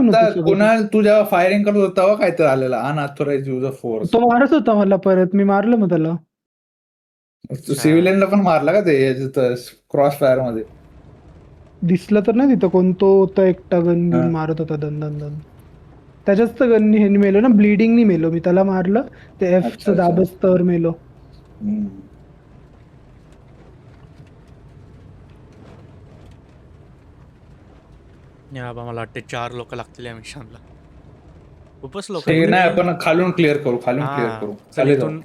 कोण आता होतं सोबत? कुणाल तू जेव्हा फायरिंग करत होता तेव्हा काय तर आलेला अनऑथोराइज यूज ऑफ फोर्स. तो मारत होता मला परत, मी मारलं मग त्याला. तू सिव्हिलियनला पण मारला का ते क्रॉस फायर मध्ये? दिसलं तर नाही तिथं कोण, तो होता एकटा गन हा. घेऊन मारत होता दन दन दन. त्याच्याच तर गन ह्यानी मेलो ना, ब्लिडिंगनी मेलो मी, त्याला मारलं ते अच्छा एफचं अच्छा. दाबच तर मेलो. हम्म. या बा मला वाटते 4 लोक लागतील या मिशनला. खूपच लोक ते आहेत नाही, रे. आपण खालून क्लिअर करू, खालून क्लिअर हा करू. चल खाली जाऊ. इथून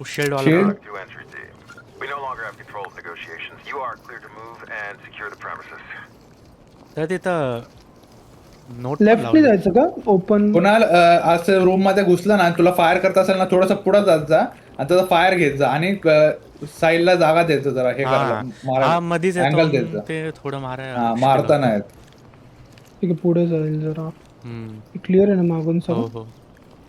शिल्ड वाला Shield? पण. To entry team. We no longer have control of negotiations. You are clear to move and secure the premises. तर तिथं नोट पण लेफ्टनी लावली. जायचं का ओपन? कुणाल असं रूम मध्ये घुसलं ना, तुला फायर करत असेल ना, थोडस पुढे जात जा आणि त्याचा फायर घेत जा आणि साईडला जागा द्यायचं जरा हे करायला, हा मारायला. हा मधीच येतो अँगल द्यायचं. ते थोडं मारायला हा, मुश्किल मारता होतं. नाहीत. ठीक आहे, पुढे जाईल जरा. हम्म. क्लिअर आहे ना मागून हो सगळं? हो.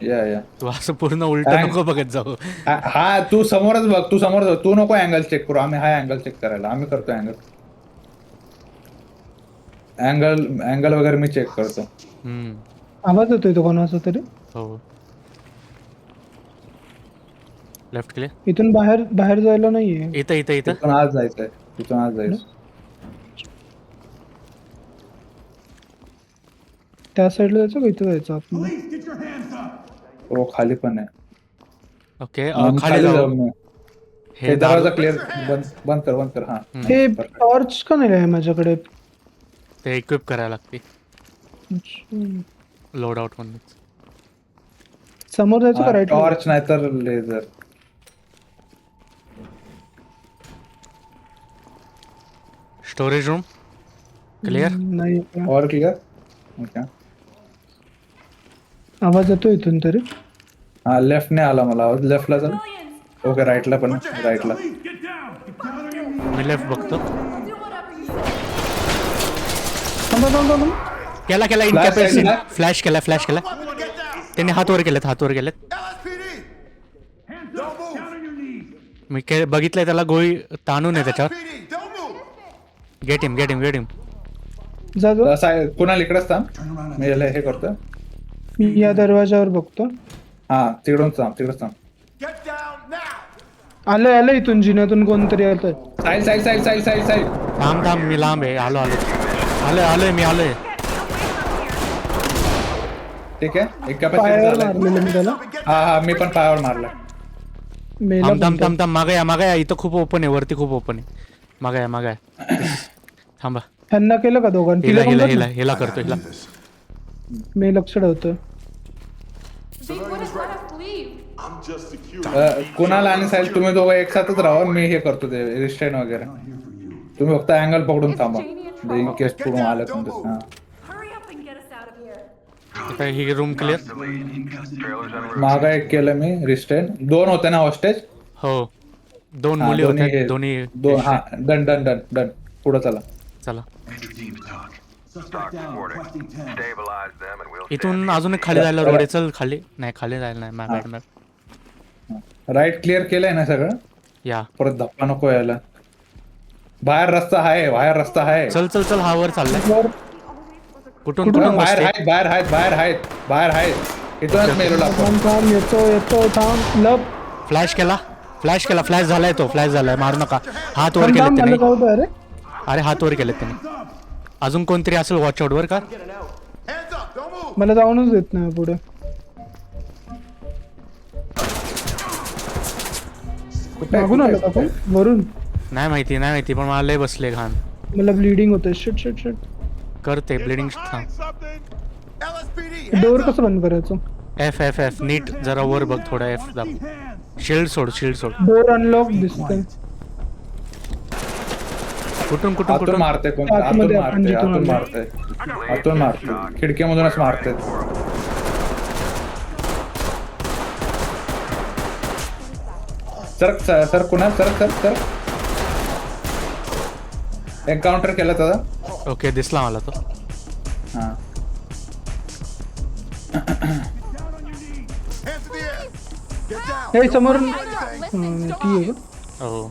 या तू असं पूर्ण उलट Ang- नको बघत जाऊ. हा, तू समोरच बघ, तू समोरच बघ. तू नको अँगल चेक करू, आम्ही हाय अँगल चेक करायला, आम्ही करतो अँगल. अँगल वगैरे मी चेक करतो. हम्म. आवाज येतोय तो कोणाचा तरी. हो. Left clear. इथून बाहेर बाहेर जायला नाहीये. इथं इथं इथं. तिथून आज जायचंय, तिथून आज जायचं. त्या साईडला जायचं का इथं जायचं आपण? हो, खाली पण आहे. ओके आम्ही खाली जाऊ. मी. हे हे दरवाजा दारू क्लिअर, बंद कर. हा. हे टॉर्च का नाही आहे माझ्याकडे? ते इक्विप करायला लागते अच्छा. लोड आउट म्हणून. समोर जायचं का राईट? टॉर्च नाही तर लेझर. Storage room clear. नाही का? और क्लिअर. ओके. आवाज येतो इथून तरी. हा, लेफ्टने आला मला आवाज, लेफ्टला जा. ओके, राईटला पण, राईटला. मी लेफ्ट बघतो. थांबा थांबा थांबा. केला Flash इनकॅपॅसिटी. केला? फ्लॅश केला. त्यांनी हात वर केलेत. मी बघितलंय त्याला गोळी ताणून आहे त्याच्यावर. Get him. जा जा. कुणाला इकडेच थांब, मी याला हे करतो. मी या दरवाजावर बघतो. हा, तिकडच थांब. आलं इथून जिन्यातून कोणतरी येतंय. साईड. थांब मी लांब आहे. आलोय. ठीक आहे, एक पायावर कॅपॅसिटी झाला. मारलेलं मी त्याला. हा, मी पण पायावर मारला. मेला पण तो. थांब मागे या. इथं खूप ओपन आहे, वरती खूप ओपन आहे. मागे थांबा. ह्यांना केलं का दोघांना? तिला पण कर ना. हिला करतो. मी लक्ष ठेवतोय. They wouldn't let us leave. कुणाला आणि साहिल तुम्ही दोघं एक साथच राहा, मी हे करतो ते रिस्ट्रेन वगैरे. तुम्ही फक्त अँगल पकडून थांबा, इन केस पुढून आलं तुमचं. हा, Hurry up and get us out of here. He room clear. Trailers en route. मागं एक केलं मी रिस्ट्रेन. 2 होते ना हॉस्टेज. हो 2 मुली होत्या. दोन्ही हा, डन. पुढे चला. Stock reporting. Stabilize them and we'll इथून अजून एक खाली जायला रोड आहे. चल खाली जायला नाही. मॅप राईट क्लिअर केलंय ना सगळं. या. परत धप्पा नको यायला. बाहेर रस्ता आहे. चल हा वर चाललाय. कुठून बाहेर बसते? आहेत. इथूनच मेलो आपण. थांब येतो थांब. लब. फ्लॅश केला. फ्लॅश झालाय तो. मारू नका. हात वर केलेत मला त्याने. जाऊ दे. अरे हात वर केलेत त्याने. अजून कोणतरी असेल वॉच आउट वर का. मला जाऊनच देत नाही पुढे. मागून आलं का पण? वरून. नाही माहिती पण मला लय बसले घाण. मला ब्लिडिंग होतंय. शिट. करते ब्लिडिंग. डोर कसं बंद करायचं? एफ नीट जरा वर बघ थोडा. एफ दाब. शिल्ड सोड. डोर अनलॉक दिसतंय. आतून मारते कोण? आतमध्ये आतून मारते. खिडकीमधूनच मारते. सर कुणा सर एन्काउंटर केला त्याचा. ओके दिसला मला तो. हा, हे समोर ती आहे. हो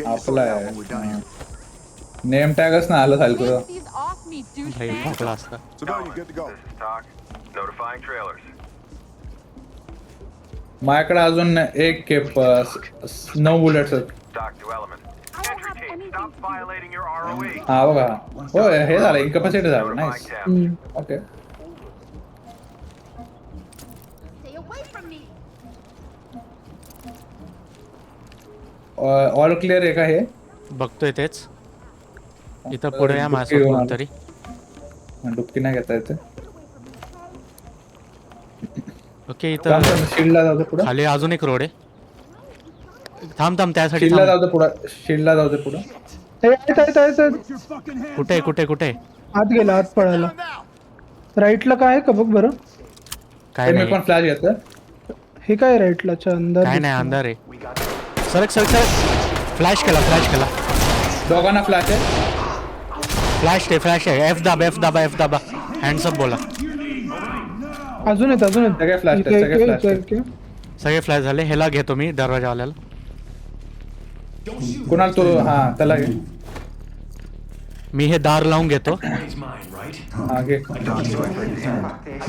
आपला आहे. नेम टॅगच ना आलं साहिल तुझं. These off me, भाई douchebag. भोकला असता. Civilian, good to go. This is talk. Notifying trailers. माझ्याकडे अजून एक केप 9 बुलेट्स आहेत. Dock to element. I don't Entry have team, anything stop to do. violating your ROE. हा बघा. हो हे झालं इनकॅपॅसिटी झालं. Notifying nice. tabs. Okay. Stay away from me. All clear आहे का हे? बघतोय तेच. इथं पुढे या माझ्यासोबत कोणतरी. डुबकी नाही घेता येते. ओके इथं शिल्डला जाऊ दे पुढं. खाली अजून एक रोड आहे. थांब त्यासाठी शिल्डला थांब. जाऊ दे पुढं. शिल्डला जाऊ दे पुढं. कुठे कुठे कुठे आत गेला, आत पळाला. राईटला काय आहे का बघ बरं. काय मी नाही पण फ्लॅश घेतोय. हे काय राईटला अंदर काय नाही अंधार आहे. सरक सरक सरक. फ्लॅश केला. दोघांना फ्लॅश आहे. फ्लॅश आहे. एफ दाबा. हँड्स अप बोला. अजून येत सगळे flash आहेत, सगळे flash आहेत. सगळे फ्लॅश झाले. ह्याला घेतो मी दरवाजावाल्याला. कुणाल तू हा त्याला घे. मी हे दार लावून घेतो. हा घे.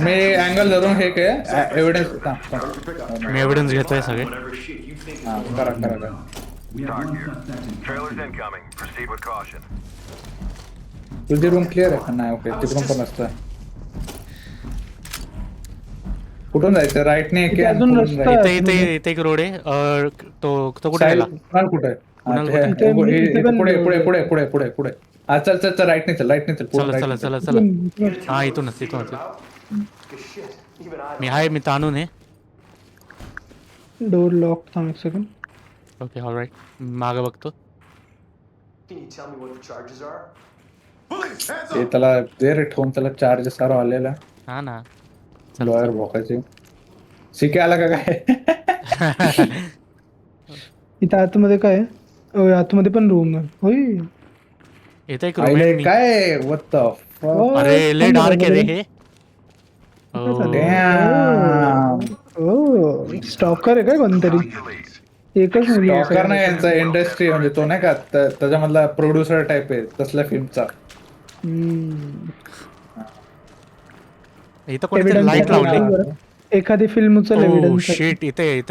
मी अँगल धरून हे काय एव्हिडन्स मी एव्हिडन्स घेतोय सगळे. हा करा. Dock here. Trailers incoming. Proceed with caution. तुझी रूम क्लिअर आहे का? नाही ओके तिकडून पण असतं. कुठून जायचं? राईटने इथे अजून रस्ता आहे. इथे एक रोड आहे. तो कुठे गेला? कुणाल कुठे आहे? हा, कुणाल ते- कुठे? हे- इथे पण पुढे हा चल राईटने चल पुढे right ने चल. चला हा इथूनच. मी ताणून आहे. Door lock. थांब एक सेकंड. Okay all right. मागं बघतो. ते त्याला दे रे ठेवून त्याला चार्ज सारा आलेला हा ना. लॉयर भोकायचे. शिके आला का काय? इथं आतमध्ये काय आहे? ओय, आतमध्ये पण रूम आहे. होय. इथे एक रूम आहे. आईले काय what the fuck? अरे लय डार्क आहे रे हे. Damn. ओ स्टॉकर आहे काय कोणतरी? एकच मुली आहे टॉकर नाही यांचा इंडस्ट्री म्हणजे तो नाही का त्याच्यामधला प्रोड्युसर टाइप आहे तसल्या फिल्मचा. हम्म. इथं कोणीतरी Evidence लाईट आहे लावली. बरं. एखादी फिल्म उचल एव्हिडन्स. शिट. इथे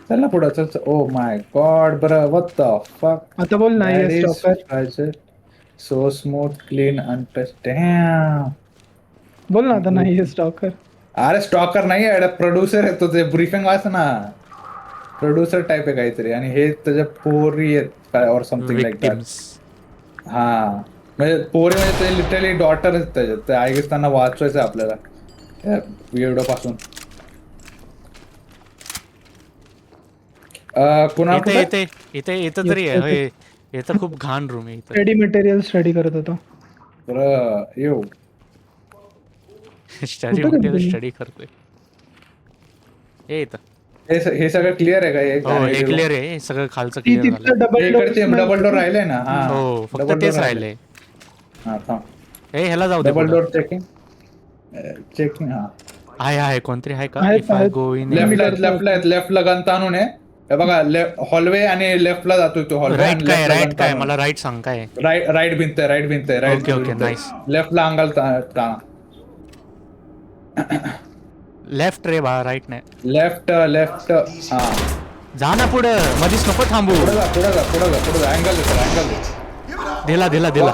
चल ना पुढं चल. ओ माय गॉड बरं what the fuck? आता बोल नाही stalker. So smooth clean untouch. Damn. बोल ना आता नाही स्टॉकर. अरे स्टॉकर नाही आहे प्रोड्युसर आहे तो. ते ब्रीफिंग वाच ना. प्रोड्युसर टाइप आहे काहीतरी आणि हे त्याच्या पोरी आहेत काय और समथिंग लाईक दॅट. हा म्हणजे पोरी म्हणजे ते लिटरली डॉटर आहेत त्याच्यात. ते आय गेस त्यांना वाचवायचं आपल्याला विडिओ पासून. कुणाल कुठे? इथे तरी आहे. होय. इथं खूप घाण रूम आहे इथं. स्टडी मटेरियल स्टडी करत होतो. बरं येऊ. स्टडी करतोय. हे इथं. हे सगळं क्लिअर आहे का? हो हे क्लिअर आहे. हे सगळं खालचं ती क्लिअर झालं. तिथलं डबल डोर राहिले ना. हा हो फक्त double तेच door राहिले. हा थांब. हे ह्याला जाऊ दे. डबल पुढं. डोर चेकिंग हा. आहे कोणतरी आहे का? आहेत, If I आहेत. go in लेफ्टला गन ताणून आहे. हे बघा हॉलवे आणि लेफ्टला जातोय तो हॉलवे. राईट काय मला राईट सांग काय? राईट भिंत आहे. Okay nice. लेफ्टला अंगाल ताणा. लेफ्ट रे बा राईट नाही. लेफ्ट हा जा ना पुढं. मधीच नको थांबू. पुढे अँगल दिला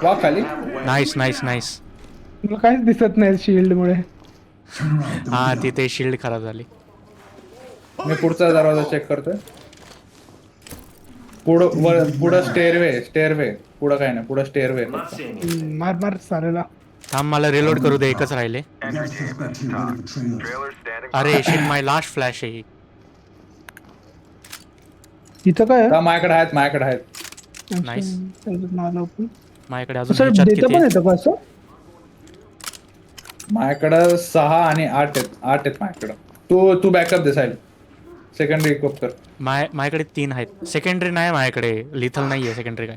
वा खाली. नाईस. मला काहीच दिसत नाही शिल्ड मुळे. हा तिथे शिल्ड खराब झाली. मी पुढचा दरवाजा चेक करतोय. पुढं स्टेअरवे पुढं काय नाही. पुढं स्टेअरवे. मार चालेला. थांब मला रिलोड करू दे. एकच राहिले. Entry team, this is talk. Trailers standing by. अरे शिट माय लास्ट फ्लॅश आहे. इथं काय आहे? माझ्याकडे आहेत. Nice. माझ्याकडे अजून सर ह्याच्यात देता किती पण आहेत? येतं का असं? माझ्याकडं 6 आणि 8 आहेत माझ्याकडं. तू बॅकअप दे साहेब. सेकंडरी इक्विप कर. माझ्याकडे 3 आहेत. सेकंडरी नाही माझ्याकडे. लिथल नाहीये सेकंडरी काय.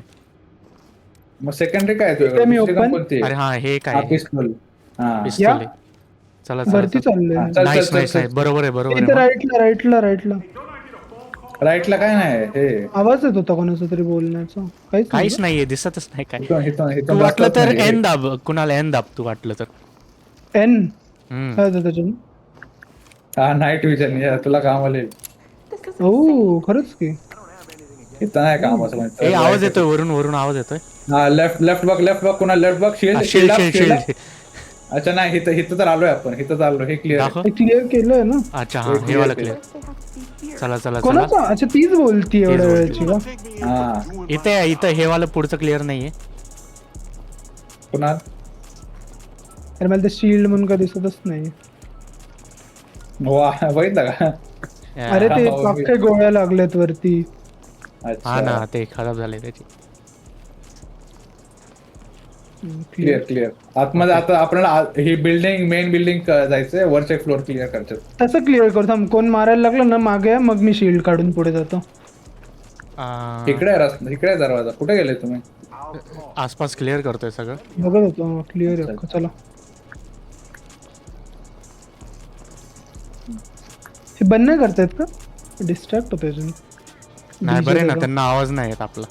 मग सेकंडरी काय ते मी open- कोणती? अरे हा हे काय पिस्तूल. हा पिस्तूल आहे. चला वरती चाललंय. चल, नाईस चल, नाईस चल. नाईस. बरोबर इथं आहे. राईटला. राईटला काय नाही हे आवाज येत होता कोणाचा तरी बोलण्याचा काहीच नाही काहीच नाहीये दिसतच नाही काय इथून- इथून- तू इथून वाटलं रस्ताच तर नाहीये. एन दाब कुणाला एन दाब तू वाटलं तर का? एन हम्म. काय होतं त्याच्याने हा नाईट विजन या तुला कामाला येईल. हो खरंच की इथं नाही काम असं ए म्हणजे आवाज येतोय वरून वरून आवाज येतोय हा लेफ्ट लेफ्ट बघ कुणा लेफ्ट बघ shield shield shield shield shield अच्छा नाही इथं इथं तर आलोय आपण इथं तर आलो हे क्लिअर दाखव हे क्लिअर केलंय ना अच्छा हा हे हे clear वाला केलं. क्लिअर चला चला चला कोणाचा अच्छा तीच बोलती एवढ्या बोलती. वेळची का हा इथे आहे, इथं हे वाला पुढचं क्लिअर नाहीये पुन्हा अरे मला ते शिल्ड म्हणून का दिसतच नाही वा बघितलं का अरे ते हा, अख्खे गोळ्या लागल्यात वरती हा ना अच्छा ते खराब झाले त्याची क्लिअर क्लिअर आतमध्ये आता आपल्याला ही बिल्डिंग मेन बिल्डिंग जायचंय वरचे फ्लोर क्लिअर करायचे तसं क्लिअर करतो थांब, कोण मारायला लागलं ना मागे आहे, मग मी शिल्ड काढून पुढे जातो इकडे आहे रस्ता इकडे आहे दरवाजा कुठे गेले तुम्ही आसपास क्लिअर करतोय सगळं बघत होतो क्लिअर आहे अख्खं. चला हे बंद नाही करतायत का डिस्ट्रॅक्ट होतो अजून नाही बरे ना त्यांना आवाज नाही येत आपला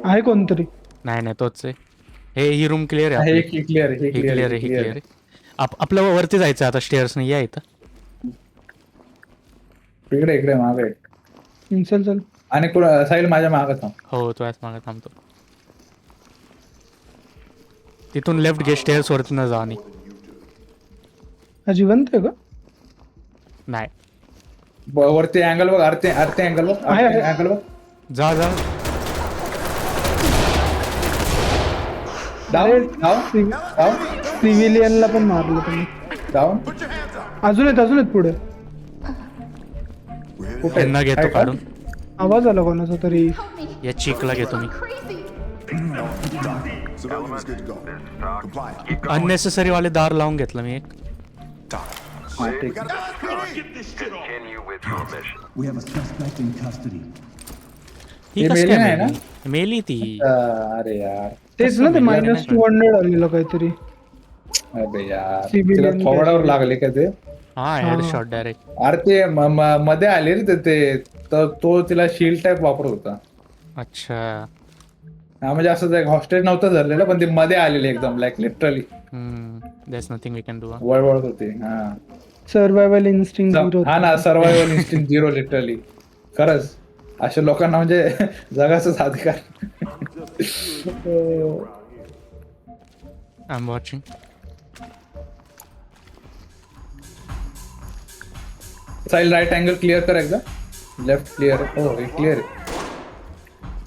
आहे कोणतरी नाही नाही तोच आहे हे ही रूम क्लिअर आहे हे आपली. क्लिअर हे हे क्लिअर क्लिअर आहे हे क्लिअर आहे आपलं वरती जायचं आता स्टेअर्स नाही या इथं इकडे इकडे मागे चल चल आणि साहिल माझ्या मागे थांब हो तो याच मागे थांबतो तिथून लेफ्ट घे स्टेअर्स वरती न जा आणि हा जिवंत आहे का नाही वरती अँगल बघ आरती आरती अँगल बघ आहे, आहे. अँगल बघ जा जा डाऊन डाऊन डाऊन सिव्हिलियनला पण मारलं तुम्ही डाऊन अजून आहेत पुढे कुठे त्यांना घेतो आहे का? काढून आवाज आला कोणाचा तरी Help me. या चिकला घेतो मी Crazy. Civilian is good to go. Compliant. Unnecessary वाले दार लावून घेतलं मी एक हा, ठीक. Continue with your mission. We have a suspect in custody. ही हे कसं मेली काय नाही मेली? मेली ती अरे यार तेच ना ते मिळालं -200 आलेलं काहीतरी अरे यार Civilian तिला थोबडावर लागले का ते हा हेड शॉट डायरेक्ट अरे ते मध्ये आले रे ते तर तो तिला शील्ड टाईप वापरत होता अच्छा हा म्हणजे असं एक हॉस्टेज नव्हतं धरलेलं पण ते मध्ये आलेले एकदम like literally that's nothing we can do वळवळत होते हा सर्वायवल इन्स्टिंग झिरो हा ना सर्वायवल इन्स्टिंक्ट झिरो लिटरली खरंच अशा लोकांना म्हणजे जगाचाच अधिकार I am watching side right angle clear कर एकदा लेफ्ट क्लिअर हो हे क्लिअर आहे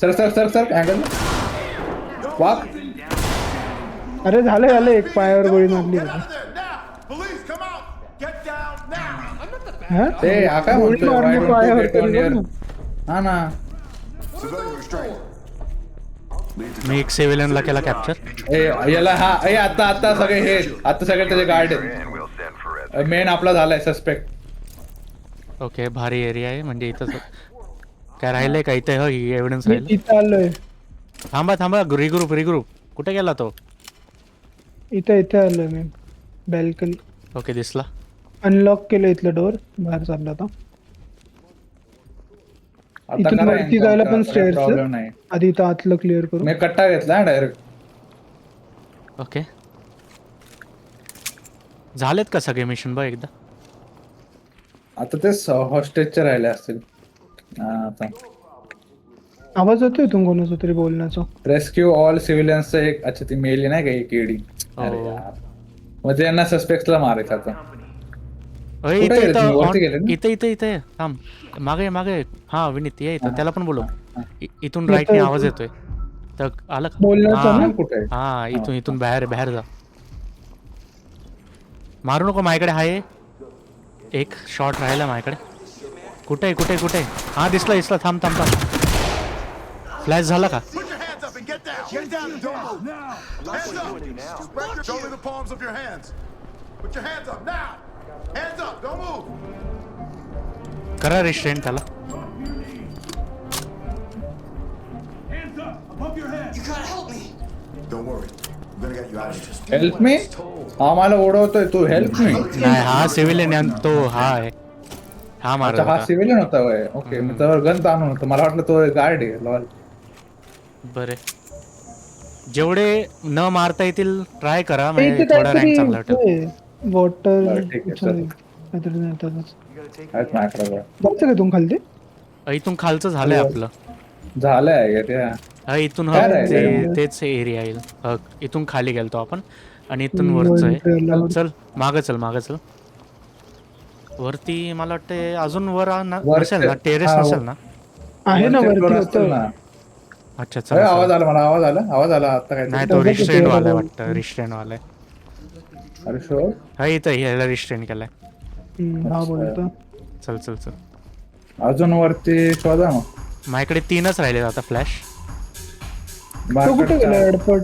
sir sir sir sir angle वाक अरे झाले एक पायावर गोळी मारली होती. Police, come out! Get down now! हा? ते हा काय गोळी म्हणतोय मारली Why don't you पायावर get on तरी here? बघ ना. हा ना Civilian restraint. मी एक सिव्हिलियनला केला कॅप्चर ए याला हा ए आता सगळे हे आता सगळे त्याचे गार्ड आहेत And we'll send for it. Main आपला झालाय सस्पेक्ट ओके भारी एरिया आहे म्हणजे इथं काय राहिलंय का इथे हो एव्हिडन्स मी राहिलं इथं आलोय थांबा रिग्रुप कुठे गेला तो इथे आलोय मी बॅल्कनी ओके दिसला अनलॉक केलं इथलं डोर बाहेर चालला आता आता इथून करा वरती जायला पण स्टेअर्स प्रॉब्लेम नाही आधी इथं आतलं क्लिअर करू मी कट्टा घेतला डायरेक्ट ओके झालेत का सगळे मिशन बघ एकदा आता ते हॉस्टेजचे राहिले असतील हा आता आवाज येतोय इथून कोणाचा तरी बोलण्याचा रेस्क्यू ऑल सिव्हिलियन्सचं एक अच्छा ती मेली नाही का एक एडी अरे हो. यार मग त्यांना सस्पेक्टला मारायचं आता अय, कुठे इथे गेले तुम्ही? वरती गेले ना? इथे थांब मागे हा विनीत ये इथं त्याला पण बोलव इथून येतोय, राईटने येतोय. आवाज येतोय तर आलं का बोलण्याचा हा. ना? कुठे आहे? हा इथून बाहेर जा मारू नको माझ्याकडे आहे एक शॉट राहिला माझ्याकडे कुठे हा दिसला थांब फ्लॅश झाला का Put your hands up and get down! Get down and don't move! Hands up! Spread your... Show me the palms of your hands! Put your hands up now! Hands up! Don't move! करा restrain त्याला Don't worry. I'm gonna get you out of here. Help me हा मला ओढवतोय तू help me. नाही हा civilian आहे तो हा आहे हा मारत अच्छा हा होता सिव्हिलियन होता वय. ओके मी तर गन ताणून होतो मला वाटलं तो गार्ड आहे लॉल. बरे जेवढे न मारता येतील ट्राय करा ते म्हणजे इथे थोडा रँक काहीतरी चांगला वाटेल वॉटर बरं ठीक आहे चल. काहीतरी नाही त्यातच. आहेत माझ्याकडे बघ. जायचं का तुम्ही खालती? इथून खालचं झालंय आपलं झालंय ते. हा इथून काय ते राहिलंय? तेच एरिया येईल इथून खाली गेलतो आपण आणि इथून वरचं entry आहे आल्यावर. चल मागं चल वरती मला वाटते अजून वर नसेल ना टेरेस हा, नसेल ना आहे ना वरचे floor वरती असतील होतं. ना. अच्छा अरे, चला आवाज चला आला मला आवाज आला आता काय नाही बघा तो किती रिस्ट्रेन आहे वालाय बघा. वाटतं रिस्ट्रेन वालाय अरे शो हा इथं ह्याला रिस्ट्रेन केलाय हा बोलतो. चल अजून वरती शोधा मग. माझ्याकडे 3च राहिले आता फ्लॅश तो कुठे गेला माझ्याकडे एअरपोर्ट?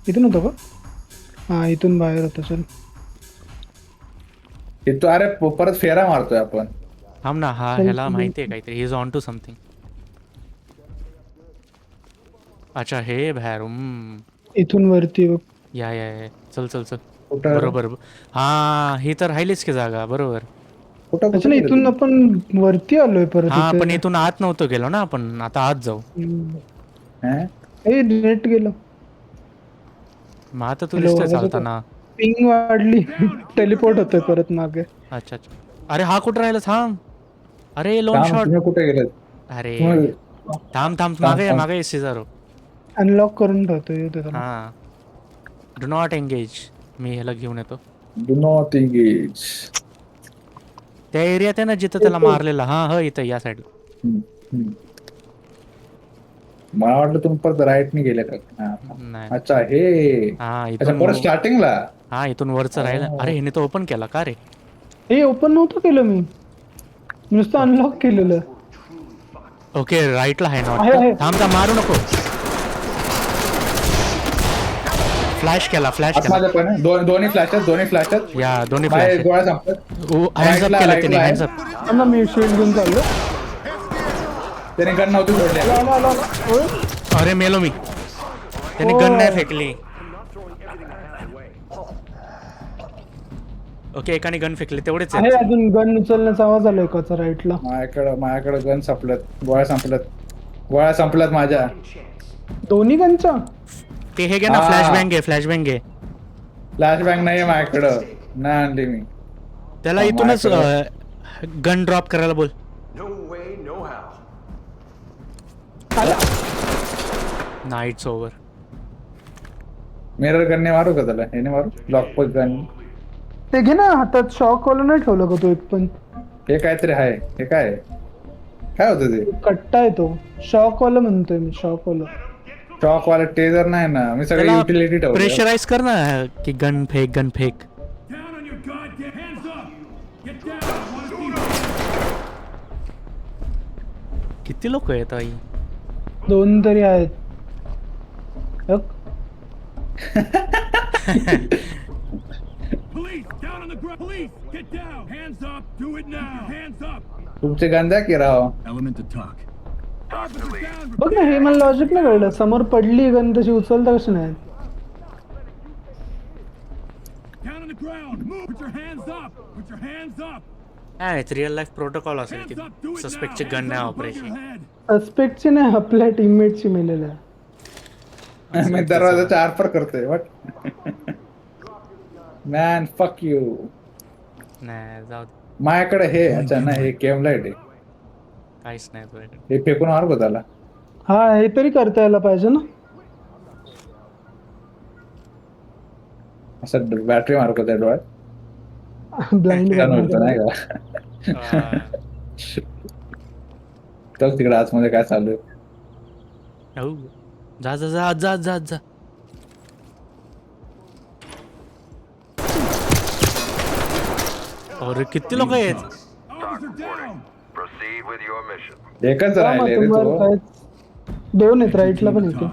इथून होतो का? हा इथून बाहेर होता चल. इथं अरे परत फेरा मारतोय आपण. थांब ना हा ह्याला माहिती आहे काहीतरी इज ऑन टू समथिंग अच्छा हे बाहेर इथून वरती बघ. या चल कुठं? बरोबर हा ही तर राहिलीच की जागा बरोबर कुठं अच्छा कुठं ना गेले इथून तुम्ही? आपण वरती आलोय परत हा इथे. पण इथून आत नव्हतं गेलो ना आपण आता आत जाऊ हं? ए नेट गेलं. मग आता तू हॅलो दिसतोय आवाज येतो? चालताना पिंग वाढली टेलिपोर्ट होतोय परत मागे. अच्छा अरे हा कुठं राहिला थांब अरे लोन थांब, शॉट तुम्ही कुठे गेलेत? अरे तुम्ही- थांब थांब, मागे थांब. मागे सिजारो अनलॉक करून ठेवतोय येऊ दे त्याला. हा डू नॉट एंगेज मी ह्याला घेऊन येतो Do not engage. त्या एरियात आहे ना जिथं त्याला मारलेला हा इथं या साईडला हम्म, हम्म. मला वाटलं तुम्ही परत राईटने गेले का हा. नाही अच्छा हे हा अच्छा परत स्टार्टिंगला. हा इथून वरचं राहिलं अरे हिने तो ओपन केला का रे हे ओपन नव्हतं केलं मी. नुसतं अनलॉक केलेलं. ओके राईटला आहे ना आहे. वाटतं थांब मारू नको फ्लॅश केला आत माझ्या पण दोन्ही फ्लॅशेस या दोन्ही माझे फ्लॅश गोळ्या संपतात. हँड्स अप Rightला, केलं rightला त्याने आहे. हँड्स अप आम्हाला मी शिल्ड घेऊन चाललो. त्याने गन नव्हती सोडली. आला. ओय. अरे मेलो मी त्याने गन नाही फेकली ओके एकाने गन फेकली तेवढेच आहे आहेत अजून गन उचलण्याचा आवाज आला एकाचा राईटला. माझ्याकडे गन संपल्यात गोळ्या संपल्यात माझ्या. दोन्ही गनच्या. ते हे घे ना हा. फ्लॅश बँग घे फ्लॅश बँग नाहीये माझ्याकडं नाही आणली मी. त्याला हा, इथूनच माझ्याकडे. गन ड्रॉप करायला बोल No way, no how. Nights over mirror गनने मारू का त्याला याने मारू लॉक गन. ते घे ना हातात शॉक वाला नाही ठेवलं का तो एक पण. हे काहीतरी आहे हे काय होतं ते कट्टा आहे तो. शॉक वाला म्हणतोय मी शॉक वाला. शॉक वाला टेजर नाही ना मी सगळी त्याला युटिलिटी ठेवली. प्रेशराईज कर ना की gun fake Down on your goddamn hands up! Get down! I wanna see you. किती लोक आहेत आई 2 तरी आहेत. बघ. Police, down on the ground! Police, get down! Hands up! Do it now! Hands up! तुमचे गन द्या की राव. Element to talk. Officer down! बघ ना हे मला लॉजिक नाही कळलं. समोर पडली गन तशी उचलता कशी नाही. Down on the ground! Move! Put your hands up! Put your hands up! काय रिअल लाईफ प्रोटोकॉल असेल Hands up! की Do it now! सस्पेक्टची गन Hands नाही up above वापरायची your head! सस्पेक्टची नाही आपल्या टीममेटची मेलेल्या. मी दरवाजाच्या आरपार करतोय वट मॅन फक यू. नाही जाऊ दे माझ्याकडे हे अच्छा नाही हे केम लाईट आहे. काहीच नाही तुझ्याकडे हे फेकून मारू का त्याला. हा हे तरी करता यायला पाहिजे ना. असं बॅटरी मारू का त्या डोळ्यात. ब्लाइंड छान होतं नाही का. चल तिकडे आतमध्ये काय चालू आहे. हो जा अरे किती लोक आहेत Officer down! Proceed with your mission. एकच राहिले रे तुम्हाला तो. काय 2 आहेत राईटला पण येते.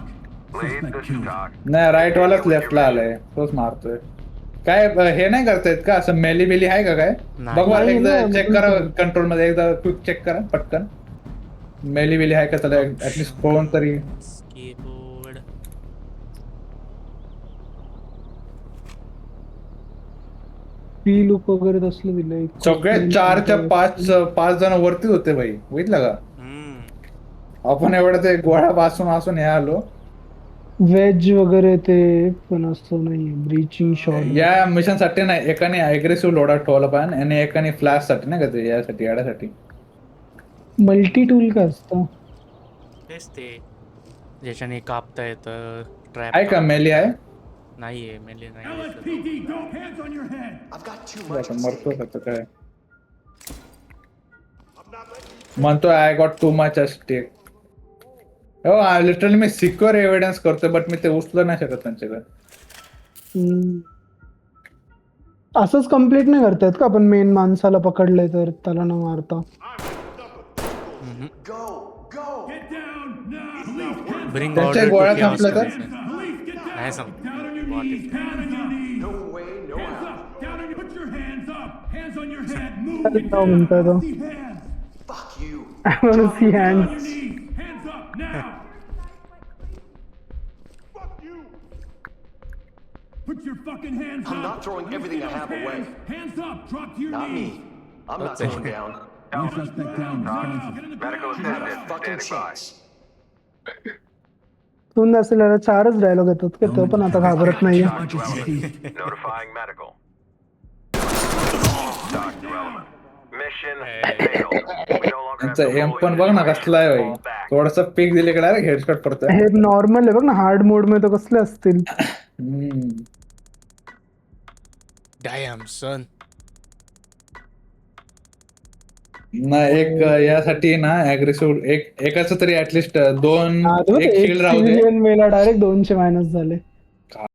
Lead, this is Talk. नाही राईट वालाच लेफ्टला आलाय तोच मारतोय. काय हे नाही करतायत का असं मेली बेली आहे का काय. नाही. बघ मला नाही, एकदा नाही, चेक करा कंट्रोल मध्ये एकदा क्विक चेक करा पटकन. मेली बेली आहे का त्याला ऍटलीस्ट कोण तरी. कीबोर्ड पी लुक वगैरे तसलं दिलंय. सगळे 4च्या 5 जण वरतीच होते भाई, बघितलं का? आपण एवढं ते गोळ्या वाचून हे आलो. वेज वगैरे ते पण असं नाही ब्रीचिंग शॉट. या मिशन साठी नाही, एकाने अग्रेसिव्ह लोडा ठेवला पाहिजे आणि एकाने फ्लॅश साठी नाही का ते यासाठी यासाठी. मल्टी टूल काय असतं? तेच ते ज्याच्याने कापता येतं ट्रॅप. आहे का मेली आहे? नाहीये मेले नाही. LSPD, don't hands on your head. I've got too much. आता मरतो का काय म्हणतो, I got too much stake. हो लिटरली मी सिक्युअर एव्हिडन्स करतोय, बट मी ते उचलू नाही शकत त्यांच्याकडे. असंच कम्प्लीट नाही करतायत का आपण मेन माणसाला पकडलंय तर त्याला न मारता? Go, go. Get down now. Police, hands bring त्याच्या ऑर्डर गोळ्या टू chaos संपल्या तर? करायचं. Police, get down. नाही सांग. Down on your knees. Down on your knees. No way, no Hands how. up. Down on your. Put your hands up. Hands on your head. Move. That's Get how down. म्हणतोय तो. See hands. Fuck you. I wanna see Down on hands. your knees. Hands up now. Put your fucking hands up. I'm not throwing Let me everything see I have those away. hands. Hands up. Drop to your Not knees. me. I'm not That's it. going down. Suspect down. Get in the Medical ground. Not a attendant fucking standing by. chance. दोन असलेला 4च dialogue येतात का तो पण आता घाबरत नाहीये. Notifying medical. Doc development. Mission failed. We no longer have त्यांचा the एम full पण बघ ना कसला आहे भाई. Fall back. थोडासा पीक दिले का डायरेक्ट हेडशॉट पडतोय. हे नॉर्मल आहे बघ ना, हार्ड मोड मध्ये तर कसले असतील. डॅम सन. ना एक यासाठी ना अग्रेसिव्ह एकाच तरी ऍटलिस्ट 2 हा, तो एक एक शिल्ड राहू दे. सिव्हिलियन मेला डायरेक्ट 200 मायनस झाले.